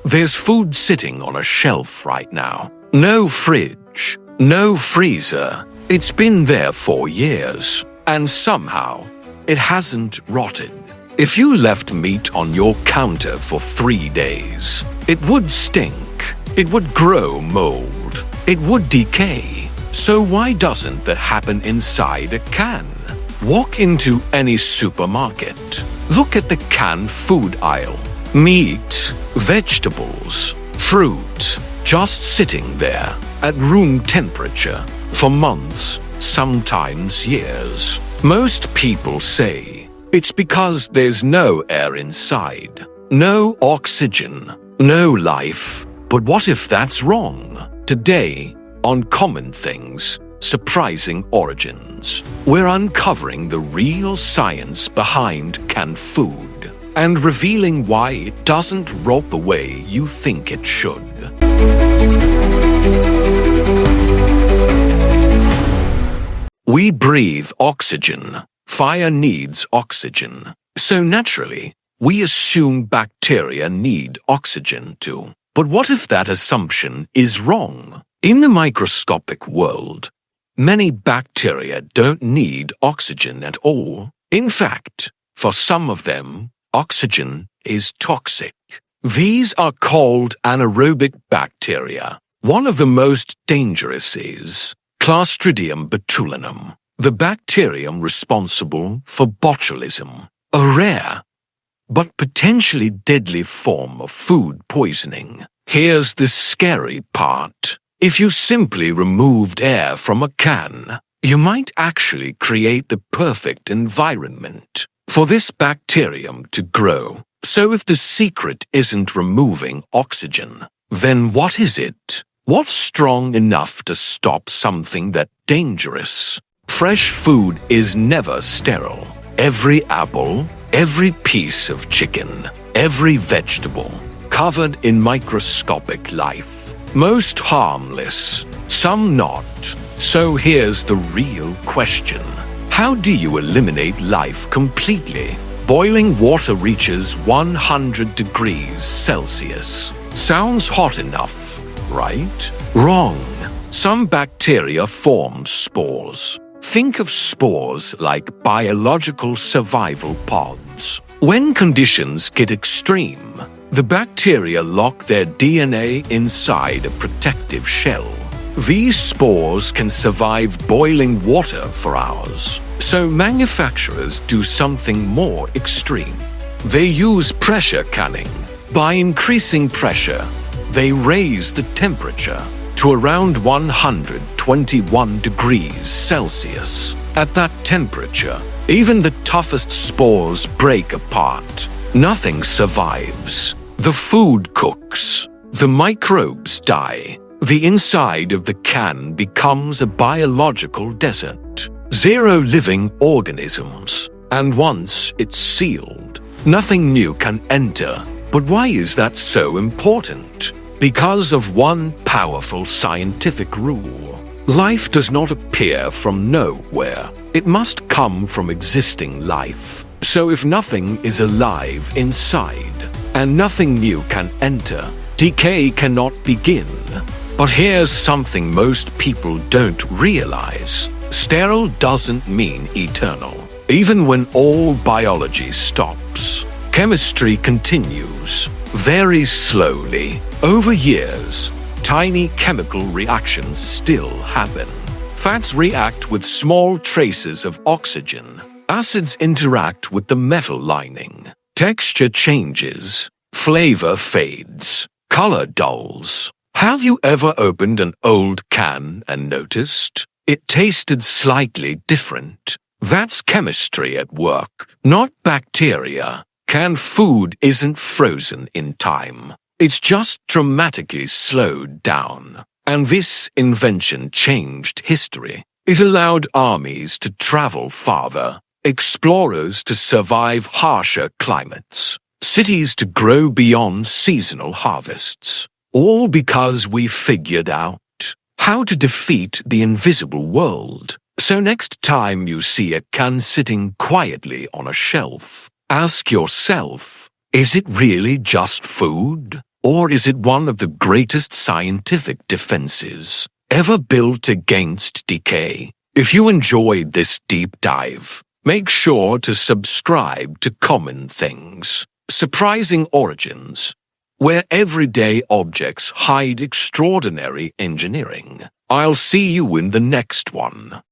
There's food sitting on a shelf right now. No fridge, no freezer. It's been there for years, and somehow it hasn't rotted. If you left meat on your counter for 3 days, it would stink, it would grow mold, it would decay. So why doesn't that happen inside a can? Walk into any supermarket. Look at the canned food aisle. Meat, vegetables, fruit, just sitting there at room temperature for months, sometimes years. Most people say it's because there's no air inside, no oxygen, no life. But what if that's wrong? Today, on Common Things, Surprising Origins, we're uncovering the real science behind canned food and revealing why it doesn't rot the way you think it should. We breathe oxygen. Fire needs oxygen. So naturally, we assume bacteria need oxygen too. But what if that assumption is wrong? In the microscopic world, many bacteria don't need oxygen at all. In fact, for some of them, oxygen is toxic. These are called anaerobic bacteria. One of the most dangerous is Clostridium botulinum, the bacterium responsible for botulism, a rare but potentially deadly form of food poisoning. Here's the scary part. If you simply removed air from a can, you might actually create the perfect environment for this bacterium to grow. So if the secret isn't removing oxygen, then what is it? What's strong enough to stop something that dangerous? Fresh food is never sterile. Every apple, every piece of chicken, every vegetable, covered in microscopic life. Most harmless, some not. So here's the real question. How do you eliminate life completely? Boiling water reaches 100 degrees Celsius. Sounds hot enough, right? Wrong. Some bacteria form spores. Think of spores like biological survival pods. When conditions get extreme, the bacteria lock their DNA inside a protective shell. These spores can survive boiling water for hours. So manufacturers do something more extreme. They use pressure canning. By increasing pressure, they raise the temperature to around 121 degrees Celsius. At that temperature, even the toughest spores break apart. Nothing survives. The food cooks. The microbes die. The inside of the can becomes a biological desert. 0 living organisms. And once it's sealed, nothing new can enter. But why is that so important? Because of one powerful scientific rule. Life does not appear from nowhere. It must come from existing life. So if nothing is alive inside, and nothing new can enter, decay cannot begin. But here's something most people don't realize. Sterile doesn't mean eternal. Even when all biology stops, chemistry continues, very slowly. Over years, tiny chemical reactions still happen. Fats react with small traces of oxygen. Acids interact with the metal lining. Texture changes. Flavor fades. Color dulls. Have you ever opened an old can and noticed it tasted slightly different? That's chemistry at work, not bacteria. Canned food isn't frozen in time. It's just dramatically slowed down. And this invention changed history. It allowed armies to travel farther, explorers to survive harsher climates, cities to grow beyond seasonal harvests. All because we figured out how to defeat the invisible world. So next time you see a can sitting quietly on a shelf, ask yourself, is it really just food? Or is it one of the greatest scientific defenses ever built against decay? If you enjoyed this deep dive, make sure to subscribe to Common Things, Surprising Origins, where everyday objects hide extraordinary engineering. I'll see you in the next one.